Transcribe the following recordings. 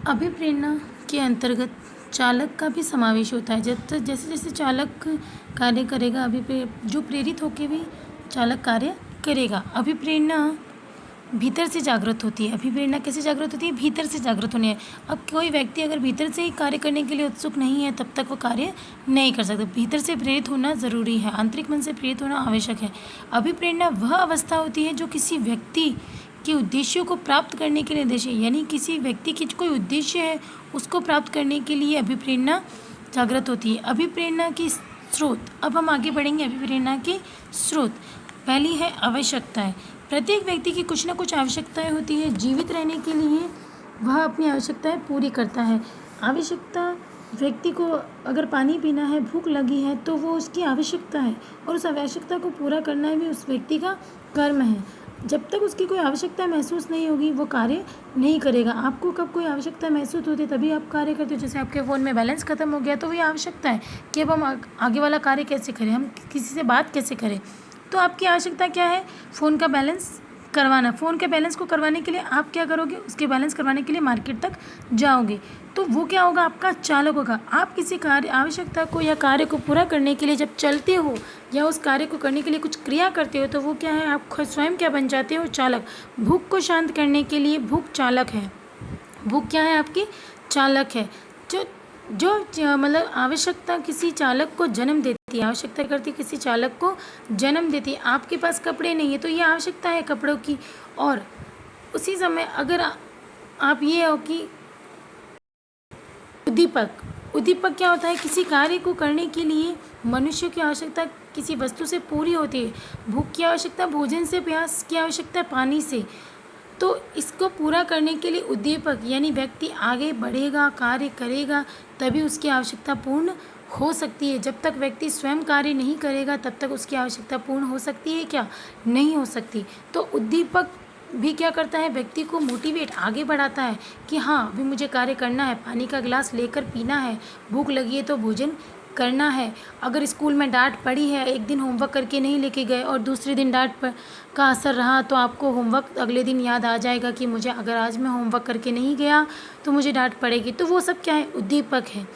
अभिप्रेरणा के अंतर्गत चालक का भी समावेश होता है। जब तक जैसे जैसे चालक कार्य करेगा, जो प्रेरित होकर भी चालक कार्य करेगा। अभिप्रेरणा भीतर से जागृत होती है। अभिप्रेरणा कैसे जागृत होती है? भीतर से जागृत होने है। अब कोई व्यक्ति अगर भीतर से ही कार्य करने के लिए उत्सुक नहीं है, तब तक वो कार्य नहीं कर सकता। भीतर से प्रेरित होना ज़रूरी है, आंतरिक मन से प्रेरित होना आवश्यक है। अभिप्रेरणा वह अवस्था होती है जो किसी व्यक्ति के उद्देश्यों को प्राप्त करने के लिए निर्देश है, यानी किसी व्यक्ति की कोई उद्देश्य है, उसको प्राप्त करने के लिए अभिप्रेरणा जागृत होती है। अभिप्रेरणा की स्रोत, अब हम आगे बढ़ेंगे। अभिप्रेरणा के स्रोत, पहली है आवश्यकताएं। प्रत्येक व्यक्ति की कुछ ना कुछ आवश्यकताएं होती है। जीवित रहने के लिए वह अपनी आवश्यकताएं पूरी करता है। आवश्यकता, व्यक्ति को अगर पानी पीना है, भूख लगी है, तो वो उसकी आवश्यकता है और उस आवश्यकता को पूरा करना भी उस व्यक्ति का कर्म है। जब तक उसकी कोई आवश्यकता महसूस नहीं होगी, वो कार्य नहीं करेगा। आपको कब कोई आवश्यकता महसूस होती है तभी आप कार्य करते हो। जैसे आपके फ़ोन में बैलेंस ख़त्म हो गया, तो वही आवश्यकता है कि अब हम आगे वाला कार्य कैसे करें, हम किसी से बात कैसे करें। तो आपकी आवश्यकता क्या है? फ़ोन का बैलेंस करवाना। फ़ोन के बैलेंस को करवाने के लिए आप क्या करोगे? उसके बैलेंस करवाने के लिए मार्केट तक जाओगे। तो वो क्या होगा? आपका चालक होगा। आप किसी कार्य, आवश्यकता को या कार्य को पूरा करने के लिए जब चलते हो या उस कार्य को करने के लिए कुछ क्रिया करते हो, तो वो क्या है? आप खुद स्वयं क्या बन जाते हो? चालक। भूख को शांत करने के लिए भूख चालक है। भूख क्या है? आपकी चालक है। जो मतलब आवश्यकता किसी चालक को जन्म देती है, आवश्यकता करती किसी चालक को जन्म देती है। आपके पास कपड़े नहीं है, तो ये आवश्यकता है कपड़ों की। और उसी समय अगर आप ये हो कि उद्दीपक, उद्दीपक क्या होता है? किसी कार्य को करने के लिए मनुष्य की आवश्यकता किसी वस्तु से पूरी होती है। भूख की आवश्यकता भोजन से, प्यास की आवश्यकता पानी से। तो इसको पूरा करने के लिए उद्दीपक, यानी व्यक्ति आगे बढ़ेगा, कार्य करेगा, तभी उसकी आवश्यकता पूर्ण हो सकती है। जब तक व्यक्ति स्वयं कार्य नहीं करेगा, तब तक उसकी आवश्यकता पूर्ण हो सकती है क्या? नहीं हो सकती। तो उद्दीपक भी क्या करता है? व्यक्ति को मोटिवेट, आगे बढ़ाता है कि हाँ, अभी मुझे कार्य करना है, पानी का गिलास लेकर पीना है, भूख लगी है तो भोजन करना है। अगर स्कूल में डांट पड़ी है, एक दिन होमवर्क करके नहीं लेके गए और दूसरे दिन डांट का असर रहा, तो आपको होमवर्क अगले दिन याद आ जाएगा कि मुझे अगर आज मैं होमवर्क करके नहीं गया तो मुझे डांट पड़ेगी। तो वो सब क्या है? उद्दीपक है।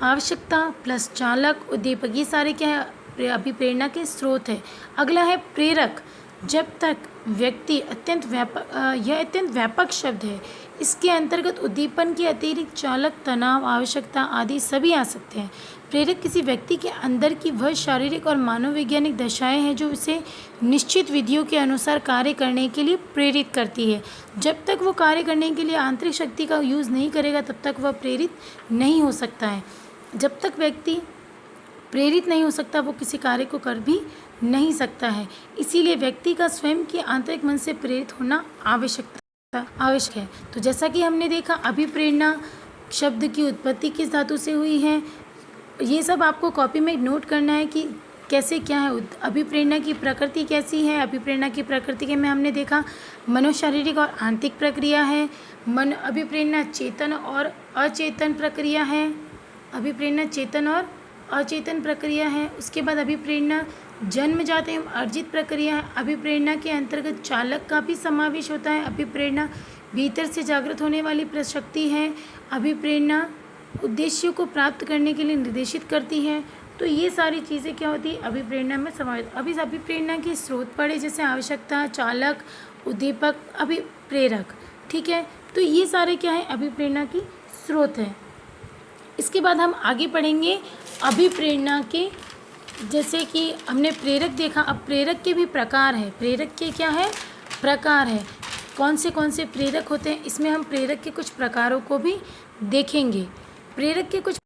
आवश्यकता प्लस चालक, उद्दीपक, ये सारे क्या है? अभिप्रेरणा के स्रोत है। अगला है प्रेरक। जब तक व्यक्ति यह अत्यंत व्यापक शब्द है। इसके अंतर्गत उद्दीपन के अतिरिक्त चालक, तनाव, आवश्यकता आदि सभी आ सकते हैं। प्रेरक किसी व्यक्ति के अंदर की वह शारीरिक और मनोवैज्ञानिक दशाएं हैं जो उसे निश्चित विधियों के अनुसार कार्य करने के लिए प्रेरित करती है। जब तक वो कार्य करने के लिए आंतरिक शक्ति का यूज़ नहीं करेगा, तब तक वह प्रेरित नहीं हो सकता है। जब तक व्यक्ति प्रेरित नहीं हो सकता, वो किसी कार्य को कर भी नहीं सकता है। इसीलिए व्यक्ति का स्वयं के आंतरिक मन से प्रेरित होना आवश्यक है। तो जैसा कि हमने देखा, अभिप्रेरणा शब्द की उत्पत्ति किस धातु से हुई है, ये सब आपको कॉपी में नोट करना है कि कैसे क्या है। अभिप्रेरणा की प्रकृति कैसी है? अभिप्रेरणा की प्रकृति के में हमने देखा मनोशारीरिक और आंतरिक प्रक्रिया है। अभिप्रेरणा चेतन और अचेतन प्रक्रिया है। अभिप्रेरणा चेतन और अचेतन प्रक्रिया है। उसके बाद अभिप्रेरणा जन्मजात एवं अर्जित प्रक्रिया है। अभिप्रेरणा के अंतर्गत चालक का भी समावेश होता है। अभिप्रेरणा भीतर से जागृत होने वाली शक्ति है। अभिप्रेरणा उद्देश्यों को प्राप्त करने के लिए निर्देशित करती है। तो ये सारी चीज़ें क्या होती है? अभिप्रेरणा में समावेश। अब इस अभिप्रेरणा के स्रोत पढ़े, जैसे आवश्यकता, चालक, उद्दीपक, अभिप्रेरक। ठीक है, तो ये सारे क्या है? अभिप्रेरणा की स्रोत है। इसके बाद हम आगे पढ़ेंगे अभिप्रेरणा के, जैसे कि हमने प्रेरक देखा, अब प्रेरक के भी प्रकार है। प्रेरक के क्या है? प्रकार है। कौन से प्रेरक होते हैं? इसमें हम प्रेरक के कुछ प्रकारों को भी देखेंगे। प्रेरक के कुछ,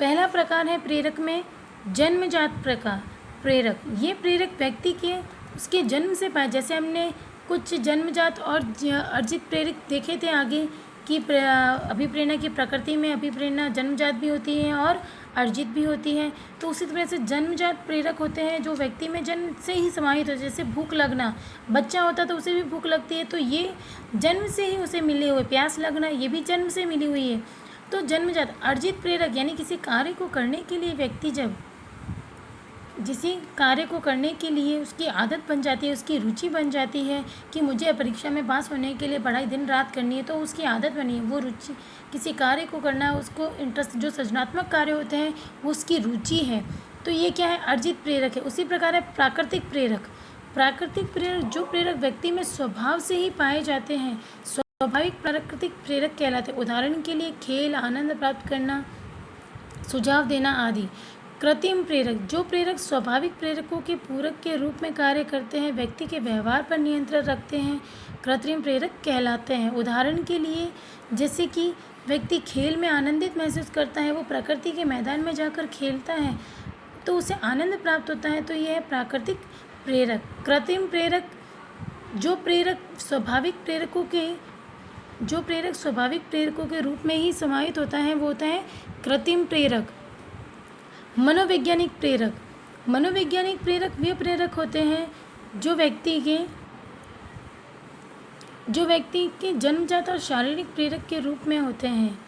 पहला प्रकार है प्रेरक में जन्मजात प्रकार प्रेरक। ये प्रेरक व्यक्ति के उसके जन्म से पाए, जैसे हमने कुछ जन्मजात और अर्जित प्रेरक देखे थे आगे कि अभिप्रेरणा की प्रकृति में अभिप्रेरणा जन्मजात भी होती है और अर्जित भी होती है। तो उसी तरह से जन्मजात प्रेरक होते हैं जो व्यक्ति में जन्म से ही समाहित होते हैं। जैसे भूख लगना, बच्चा होता तो उसे भी भूख लगती है, तो ये जन्म से ही उसे मिले हुए। प्यास लगना, ये भी जन्म से मिली हुई है। तो जन्मजात। अर्जित प्रेरक यानी किसी कार्य को करने के लिए व्यक्ति जब जिसी कार्य को करने के लिए उसकी आदत बन जाती है, उसकी रुचि बन जाती है कि मुझे परीक्षा में पास होने के लिए पढ़ाई दिन रात करनी है, तो उसकी आदत बनी है, वो रुचि किसी कार्य को करना है, उसको इंटरेस्ट, जो सृजनात्मक कार्य होते हैं वो उसकी रुचि है, तो ये क्या है, अर्जित प्रेरक है। उसी प्रकार है प्राकृतिक प्रेरक। प्राकृतिक प्रेरक, जो प्रेरक व्यक्ति में स्वभाव से ही पाए जाते हैं, स्वाभाविक प्राकृतिक प्रेरक कहलाते हैं। उदाहरण के लिए खेल, आनंद प्राप्त करना, सुझाव देना आदि। कृत्रिम प्रेरक, जो प्रेरक स्वाभाविक प्रेरकों के पूरक के रूप में कार्य करते हैं, व्यक्ति के व्यवहार पर नियंत्रण रखते हैं, कृत्रिम प्रेरक कहलाते हैं। उदाहरण के लिए जैसे कि व्यक्ति खेल में आनंदित महसूस करता है, वो प्रकृति के मैदान में जाकर खेलता है तो उसे आनंद प्राप्त होता है, तो यह है प्राकृतिक प्रेरक। कृत्रिम प्रेरक, जो प्रेरक स्वाभाविक प्रेरकों के रूप में ही समाहित होता है, वो होता है कृत्रिम प्रेरक। मनोवैज्ञानिक प्रेरक, मनोवैज्ञानिक प्रेरक वे प्रेरक होते हैं जो व्यक्ति के जन्मजात और शारीरिक प्रेरक के रूप में होते हैं।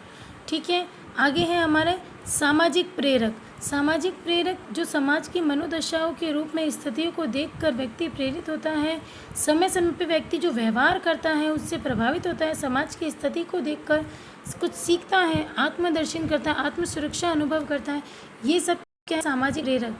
ठीक है, आगे है हमारे सामाजिक प्रेरक। सामाजिक प्रेरक, जो समाज की मनोदशाओं के रूप में स्थितियों को देखकर व्यक्ति प्रेरित होता है। समय समय पर व्यक्ति जो व्यवहार करता है उससे प्रभावित होता है, समाज की स्थिति को देखकर कुछ सीखता है, आत्मदर्शन करता है, आत्म सुरक्षा अनुभव करता है। ये सब क्या है, सामाजिक प्रेरक।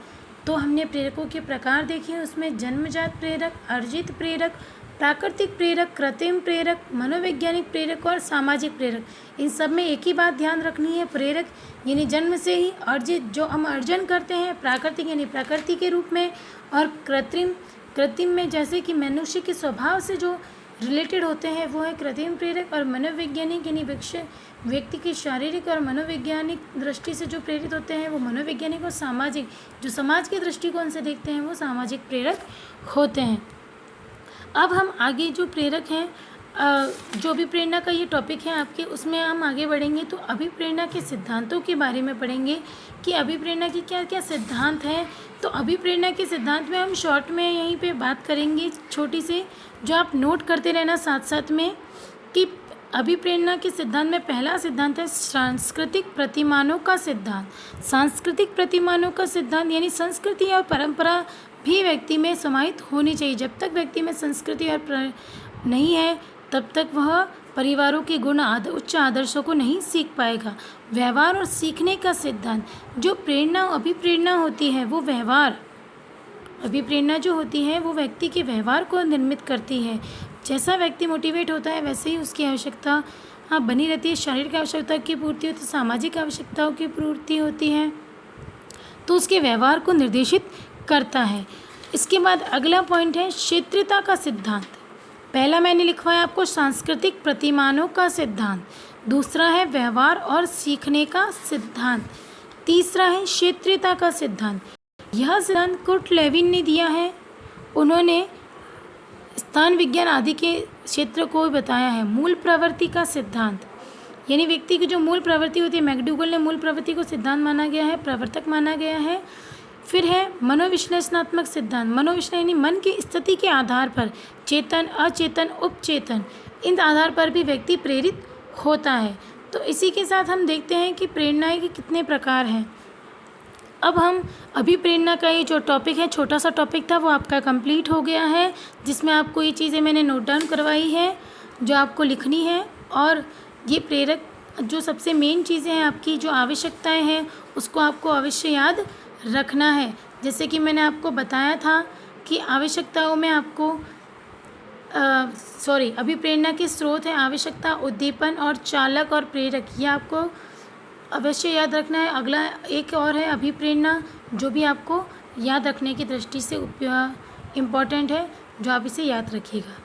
तो हमने प्रेरकों के प्रकार देखे, उसमें जन्मजात प्रेरक, अर्जित प्रेरक, प्राकृतिक प्रेरक, कृत्रिम प्रेरक, मनोवैज्ञानिक प्रेरक और सामाजिक प्रेरक। इन सब में एक ही बात ध्यान रखनी है, प्रेरक यानी जन्म से ही, अर्जित जो हम अर्जन करते हैं, प्राकृतिक यानी प्रकृति के रूप में, और कृत्रिम में जैसे कि मनुष्य के स्वभाव से जो रिलेटेड होते हैं वो है कृत्रिम प्रेरक। और मनोवैज्ञानिक यानी व्यक्ति की शारीरिक और मनोवैज्ञानिक दृष्टि से जो प्रेरित होते हैं वो मनोवैज्ञानिक, और सामाजिक जो समाज के दृष्टिकोण से देखते हैं वो सामाजिक प्रेरक होते हैं। अब हम आगे जो प्रेरक हैं, जो अभिप्रेरणा का ये टॉपिक है आपके, उसमें हम आगे बढ़ेंगे तो अभिप्रेरणा के सिद्धांतों के बारे में पढ़ेंगे कि अभिप्रेरणा की क्या क्या सिद्धांत हैं। तो अभिप्रेरणा के सिद्धांत में हम शॉर्ट में यहीं पे बात करेंगे छोटी से, जो आप नोट करते रहना साथ साथ में, कि अभिप्रेरणा के सिद्धांत में पहला सिद्धांत है सांस्कृतिक प्रतिमानों का सिद्धांत। सांस्कृतिक प्रतिमानों का सिद्धांत यानी संस्कृति और परंपरा भी व्यक्ति में समाहित होनी चाहिए। जब तक व्यक्ति में संस्कृति और नहीं है तब तक वह परिवारों के गुण उच्च आदर्शों को नहीं सीख पाएगा। व्यवहार और सीखने का सिद्धांत, जो प्रेरणा अभिप्रेरणा होती है वो व्यवहार, अभिप्रेरणा जो होती है वो व्यक्ति के व्यवहार को निर्मित करती है। जैसा व्यक्ति मोटिवेट होता है वैसे ही उसकी आवश्यकता बनी रहती है। शारीरिक आवश्यकता की पूर्ति होती है, सामाजिक आवश्यकताओं की पूर्ति होती है, तो उसके व्यवहार को निर्देशित करता है। इसके बाद अगला पॉइंट है क्षेत्रीयता का सिद्धांत। पहला मैंने लिखवाया आपको सांस्कृतिक प्रतिमानों का सिद्धांत, दूसरा है व्यवहार और सीखने का सिद्धांत, तीसरा है क्षेत्रीयता का सिद्धांत। यह सिद्धांत कुर्ट लेविन ने दिया है। उन्होंने स्थान विज्ञान आदि के क्षेत्र को बताया है। मूल प्रवृत्ति का सिद्धांत यानी व्यक्ति की जो मूल प्रवृत्ति होती है, मैकडूगल ने मूल प्रवृत्ति को सिद्धांत माना गया है, प्रवर्तक माना गया है। फिर है मनोविश्लेषणात्मक सिद्धांत। मनोविश्लेषण यानी मन की स्थिति के आधार पर चेतन, अचेतन, उपचेतन, इन आधार पर भी व्यक्ति प्रेरित होता है। तो इसी के साथ हम देखते हैं कि प्रेरणाएं के कितने प्रकार हैं। अब हम अभिप्रेरणा का ये जो टॉपिक है, छोटा सा टॉपिक था, वो आपका कंप्लीट हो गया है, जिसमें आपको ये चीज़ें मैंने नोट डाउन करवाई है जो आपको लिखनी है। और ये प्रेरक जो सबसे मेन चीज़ें हैं आपकी, जो आवश्यकताएं हैं, उसको आपको अवश्य याद रखना है। जैसे कि मैंने आपको बताया था कि आवश्यकताओं में आपको अभिप्रेरणा के स्रोत हैं आवश्यकता, उद्दीपन और चालक और प्रेरक, ये आपको अवश्य याद रखना है। अगला एक और है अभिप्रेरणा, जो भी आपको याद रखने की दृष्टि से इम्पॉर्टेंट है, जो आप इसे याद रखिएगा।